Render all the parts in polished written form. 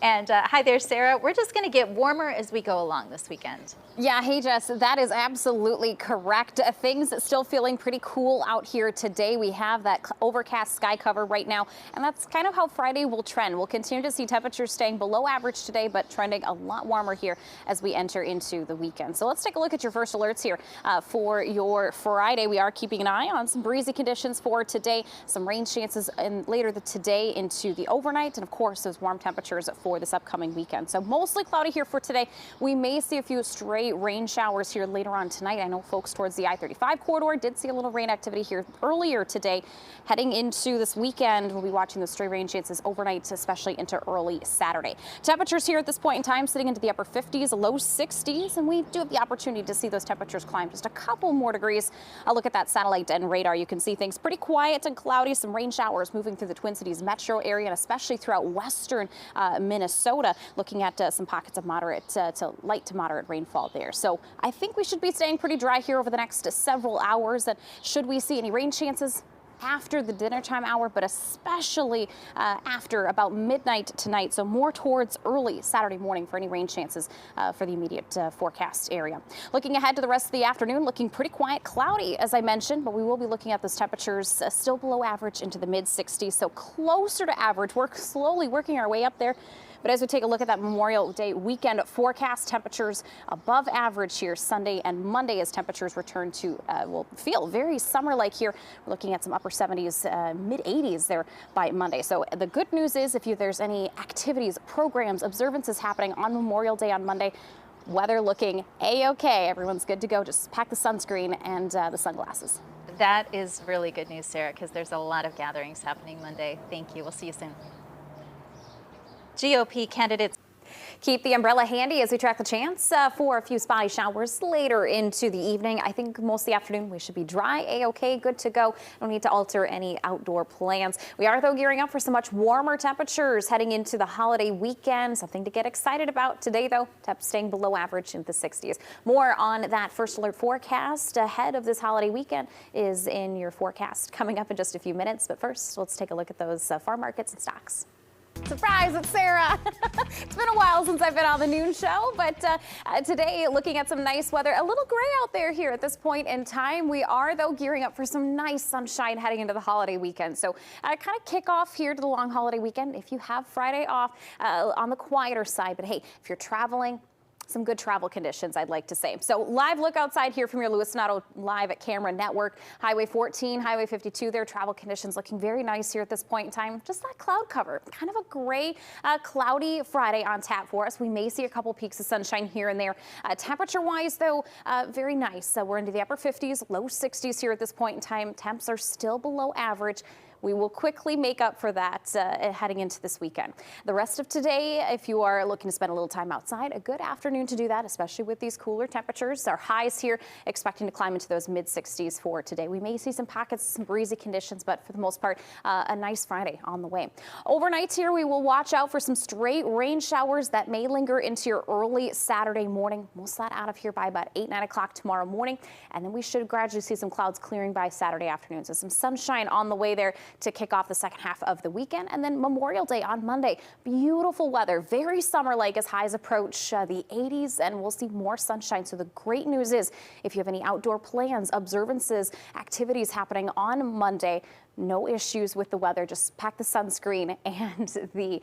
And hi there, Sarah. We're just going to get warmer as we go along this weekend. Yeah, hey, Jess, that is absolutely correct. Things still feeling pretty cool out here today. We have that overcast sky cover right now, and that's kind of how Friday will trend. We'll continue to see temperatures staying below average today, but trending a lot warmer here as we enter into the weekend. So let's take a look at your first alerts here for your Friday. We are keeping an eye on some breezy conditions for today, some rain chances later today into the overnight, and of course those warm temperatures for this upcoming weekend. So mostly cloudy here for today. We may see a few stray rain showers here later on tonight. I know folks towards the I-35 corridor did see a little rain activity here earlier today. Heading into this weekend, we'll be watching the stray rain chances overnight, especially into early Saturday. Temperatures here at this point in time sitting into the upper 50s, low 60s, and we do have the opportunity to see those temperatures climb just a couple more degrees. A look at that satellite and radar. You can see things pretty quiet and cloudy. Some rain showers moving through the Twin Cities metro area and especially throughout western Minnesota. Looking at some pockets of moderate to light to moderate rainfall there. So I think we should be staying pretty dry here over the next several hours. And should we see any rain chances after the dinner time hour, but especially after about midnight tonight, so more towards early Saturday morning for any rain chances for the immediate forecast area. Looking ahead to the rest of the afternoon, looking pretty quiet, cloudy as I mentioned, but we will be looking at those temperatures still below average into the mid 60s, so closer to average. We're slowly working our way up there. But as we take a look at that Memorial Day weekend forecast, temperatures above average here Sunday and Monday as temperatures return to will feel very summer-like here. We're looking at some upper 70s, mid 80s there by Monday. So the good news is if there's any activities, programs, observances happening on Memorial Day on Monday, weather looking A-OK. Everyone's good to go. Just pack the sunscreen and the sunglasses. That is really good news, Sarah, because there's a lot of gatherings happening Monday. Thank you. We'll see you soon. GOP candidates. Keep the umbrella handy as we track the chance for a few spotty showers later into the evening. I think most of the afternoon we should be dry, A-OK, good to go. Don't need to alter any outdoor plans. We are, though, gearing up for some much warmer temperatures heading into the holiday weekend. Something to get excited about today, though. Temps staying below average in the 60s. More on that first alert forecast ahead of this holiday weekend is in your forecast coming up in just a few minutes. But first, let's take a look at those farm markets and stocks. Surprise, it's Sarah. It's been a while since I've been on the noon show, but today looking at some nice weather. A little gray out there here at this point in time. We are, though, gearing up for some nice sunshine heading into the holiday weekend. So kind of kick off here to the long holiday weekend if you have Friday off on the quieter side. But hey, if you're traveling, some good travel conditions, I'd like to say. So live look outside here from your Lewis Donato live at Camera Network. Highway 14, Highway 52 there. Travel conditions looking very nice here at this point in time. Just that cloud cover. Kind of a gray, cloudy Friday on tap for us. We may see a couple peaks of sunshine here and there. Temperature-wise, though, very nice. We're into the upper 50s, low 60s here at this point in time. Temps are still below average. We will quickly make up for that heading into this weekend. The rest of today, if you are looking to spend a little time outside, a good afternoon to do that, especially with these cooler temperatures. Our highs here expecting to climb into those mid 60s for today. We may see some pockets, some breezy conditions, but for the most part, a nice Friday on the way. Overnight here, we will watch out for some straight rain showers that may linger into your early Saturday morning. Most of that out of here by about 8, 9 o'clock tomorrow morning. And then we should gradually see some clouds clearing by Saturday afternoon. So some sunshine on the way there to kick off the second half of the weekend. And then Memorial Day on Monday. Beautiful weather, very summer-like as highs approach the 80s, and we'll see more sunshine. So the great news is if you have any outdoor plans, observances, activities happening on Monday, no issues with the weather. Just pack the sunscreen and the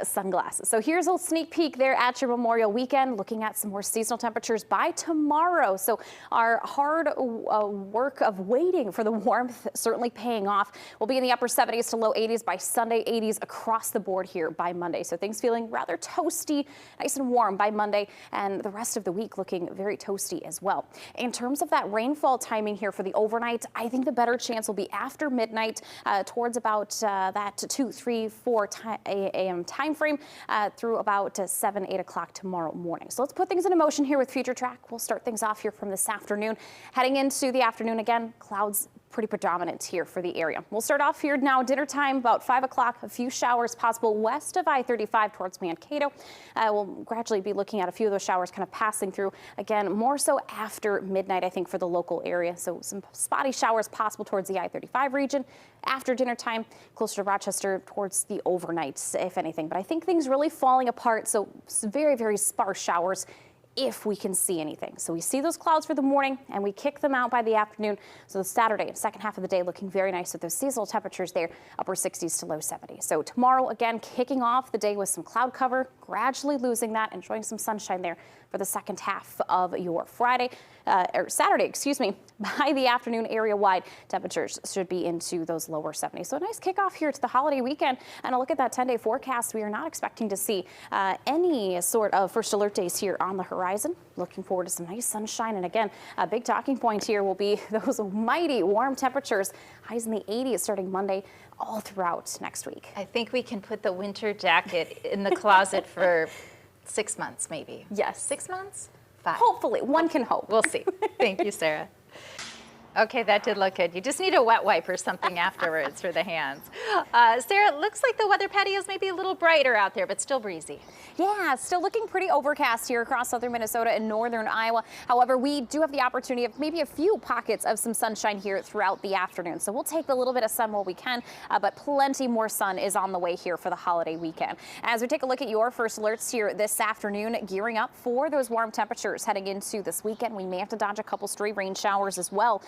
sunglasses. So here's a little sneak peek there at your Memorial weekend, looking at some more seasonal temperatures by tomorrow. So our hard work of waiting for the warmth certainly paying off. We'll be in the upper 70s to low 80s by Sunday, 80s across the board here by Monday. So things feeling rather toasty, nice and warm by Monday, and the rest of the week looking very toasty as well. In terms of that rainfall timing here for the overnight, I think the better chance will be after midnight. Towards about that 2, 3, 4 a.m. time frame through about 7, 8 o'clock tomorrow morning. So let's put things into motion here with Future Track. We'll start things off here from this afternoon. Heading into the afternoon again, clouds pretty predominant here for the area. We'll start off here now, dinner time, about 5 o'clock. A few showers possible west of I-35 towards Mankato. We'll gradually be looking at a few of those showers kind of passing through. Again, more so after midnight, I think, for the local area. So some spotty showers possible towards the I-35 region. After dinner time, closer to Rochester towards the overnight, if anything. But I think things really falling apart. So very, very sparse showers, if we can see anything. So we see those clouds for the morning and we kick them out by the afternoon. So the Saturday, second half of the day, looking very nice with those seasonal temperatures there, upper 60s to low 70s. So tomorrow, again, kicking off the day with some cloud cover, gradually losing that, enjoying some sunshine there for the second half of your Saturday, excuse me. By the afternoon, area-wide temperatures should be into those lower 70s. So a nice kickoff here to the holiday weekend. And a look at that 10-day forecast. We are not expecting to see any sort of first alert days here on the horizon. Looking forward to some nice sunshine. And again, a big talking point here will be those mighty warm temperatures. Highs in the 80s starting Monday all throughout next week. I think we can put the winter jacket in the closet for 6 months, maybe. Yes. 6 months? 5. Hopefully, one can hope. We'll see. Thank you, Sarah. Okay, that did look good. You just need a wet wipe or something afterwards for the hands. Sarah, it looks like the weather patio is maybe a little brighter out there, but still breezy. Yeah, still looking pretty overcast here across southern Minnesota and northern Iowa. However, we do have the opportunity of maybe a few pockets of some sunshine here throughout the afternoon. So we'll take a little bit of sun while we can, but plenty more sun is on the way here for the holiday weekend. As we take a look at your first alerts here this afternoon, gearing up for those warm temperatures heading into this weekend. We may have to dodge a couple stray rain showers as well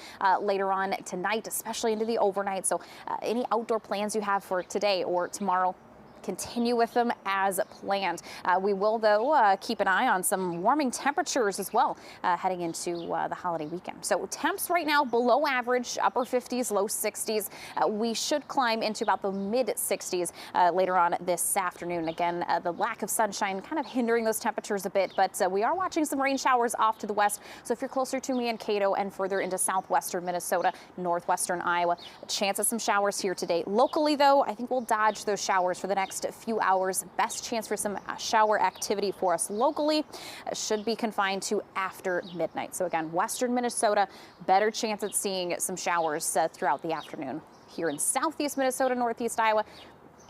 later on tonight, especially into the overnight. So any outdoor plans you have for today or tomorrow, continue with them as planned. We will, though, keep an eye on some warming temperatures as well heading into the holiday weekend. So temps right now below average, upper 50s, low 60s. We should climb into about the mid 60s later on this afternoon. Again, the lack of sunshine kind of hindering those temperatures a bit, but we are watching some rain showers off to the west. So if you're closer to Mankato and further into southwestern Minnesota, northwestern Iowa, a chance of some showers here today. Locally, though, I think we'll dodge those showers for the next few hours. Best chance for some shower activity for us locally should be confined to after midnight. So again, western Minnesota, better chance at seeing some showers throughout the afternoon. Here in southeast Minnesota, northeast Iowa,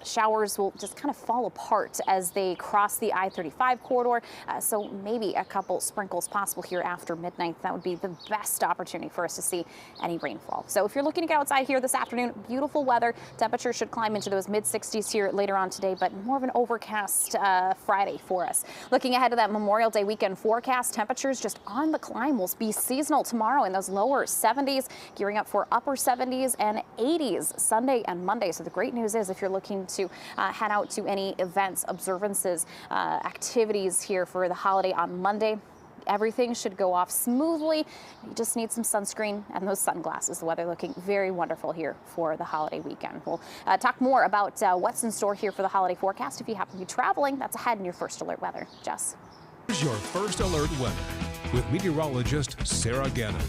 showers will just kind of fall apart as they cross the I-35 corridor. So maybe a couple sprinkles possible here after midnight. That would be the best opportunity for us to see any rainfall. So if you're looking to get outside here this afternoon, beautiful weather. Temperatures should climb into those mid 60s here later on today, but more of an overcast Friday for us. Looking ahead to that Memorial Day weekend forecast, temperatures just on the climb. Will be seasonal tomorrow in those lower 70s, gearing up for upper 70s and 80s Sunday and Monday. So the great news is if you're looking to head out to any events, observances, activities here for the holiday on Monday, everything should go off smoothly. You just need some sunscreen and those sunglasses. The weather looking very wonderful here for the holiday weekend. We'll talk more about what's in store here for the holiday forecast. If you happen to be traveling, that's ahead in your first alert weather. Jess. Here's your first alert weather with meteorologist Sarah Gannon.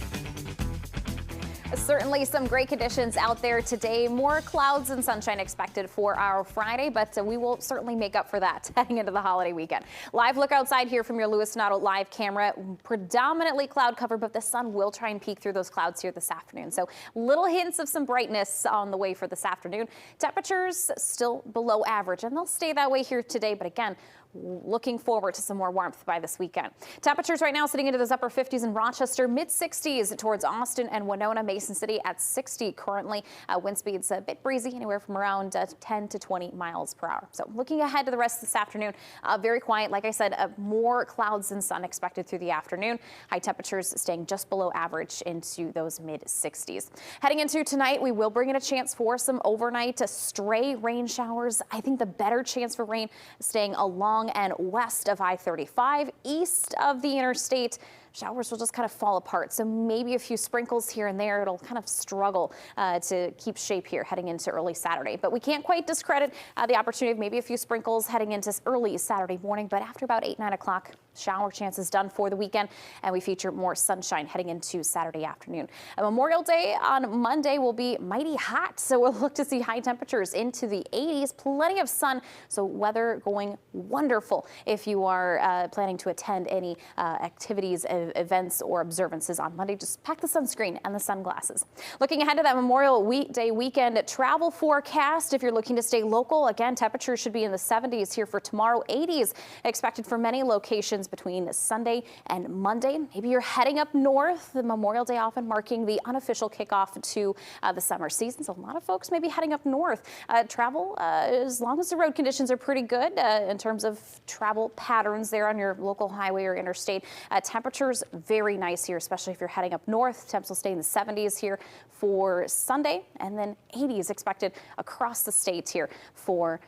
Certainly some great conditions out there today. More clouds and sunshine expected for our Friday, but we will certainly make up for that heading into the holiday weekend. Live look outside here from your Lewis Donato live camera. Predominantly cloud cover, but the sun will try and peek through those clouds here this afternoon. So little hints of some brightness on the way for this afternoon. Temperatures still below average, and they'll stay that way here today. But again, looking forward to some more warmth by this weekend. Temperatures right now sitting into those upper 50s in Rochester, mid 60s towards Austin and Winona, Mason City at 60 currently. Wind speeds a bit breezy, anywhere from around 10 to 20 miles per hour. So looking ahead to the rest of this afternoon, very quiet. Like I said, more clouds and sun expected through the afternoon. High temperatures staying just below average into those mid 60s. Heading into tonight, we will bring in a chance for some overnight stray rain showers. I think the better chance for rain staying along and west of I-35, east of the interstate. Showers will just kind of fall apart. So maybe a few sprinkles here and there. It'll kind of struggle to keep shape here heading into early Saturday. But we can't quite discredit the opportunity of maybe a few sprinkles heading into early Saturday morning. But after about 8, 9 o'clock, shower chances done for the weekend. And we feature more sunshine heading into Saturday afternoon. Memorial Day on Monday will be mighty hot. So we'll look to see high temperatures into the 80s. Plenty of sun. So weather going wonderful if you are planning to attend any activities and events or observances on Monday, just pack the sunscreen and the sunglasses. Looking ahead to that Memorial Day weekend travel forecast, if you're looking to stay local, again, temperatures should be in the 70s here for tomorrow, 80s expected for many locations between Sunday and Monday. Maybe you're heading up north, the Memorial Day often marking the unofficial kickoff to the summer season. So a lot of folks may be heading up north. Travel, as long as the road conditions are pretty good in terms of travel patterns there on your local highway or interstate. Temperatures very nice here, especially if you're heading up north. Temps will stay in the 70s here for Sunday, and then 80s expected across the state here for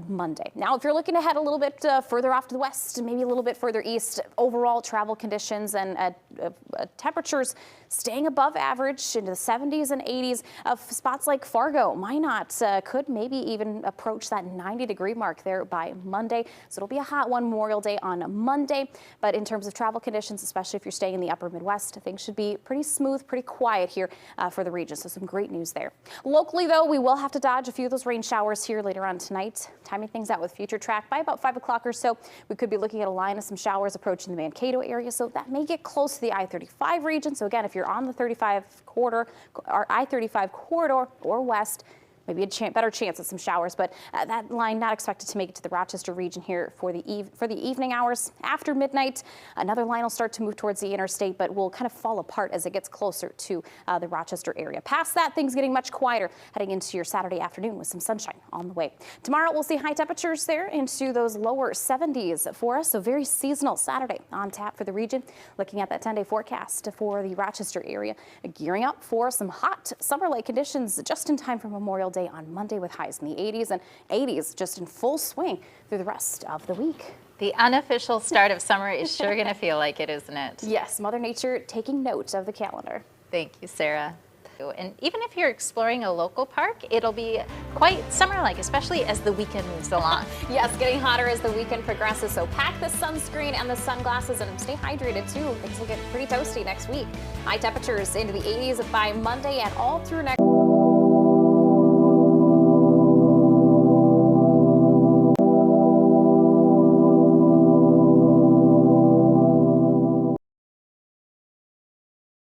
Monday. Now, if you're looking to head a little bit further off to the west, maybe a little bit further east, overall travel conditions and temperatures staying above average into the 70s and 80s. Spots like Fargo, Minot could maybe even approach that 90-degree mark there by Monday. So it'll be a hot one Memorial Day on Monday. But in terms of travel conditions, especially if you're staying in the upper Midwest, things should be pretty smooth, pretty quiet here for the region. So some great news there. Locally, though, we will have to dodge a few of those rain showers here later on tonight. Timing things out with Future Track by about 5 o'clock or so. We could be looking at a line of some showers approaching the Mankato area. So that may get close to the I-35 region. So again, if you're on the 35 corridor or I-35 corridor or west, maybe a better chance at some showers, but that line not expected to make it to the Rochester region here for the evening hours. After midnight, another line will start to move towards the interstate, but will kind of fall apart as it gets closer to the Rochester area. Past that, things getting much quieter heading into your Saturday afternoon with some sunshine on the way. Tomorrow, we'll see high temperatures there into those lower 70s for us, so very seasonal Saturday on tap for the region. Looking at that 10-day forecast for the Rochester area, gearing up for some hot summer-like conditions just in time for Memorial Day on Monday with highs in the 80s and 80s just in full swing through the rest of the week. The unofficial start of summer is sure going to feel like it, isn't it? Yes, Mother Nature taking note of the calendar. Thank you, Sarah. And even if you're exploring a local park, it'll be quite summer-like, especially as the weekend moves along. Yes, getting hotter as the weekend progresses, so pack the sunscreen and the sunglasses and stay hydrated too. Things will get pretty toasty next week. High temperatures into the 80s by Monday and all through next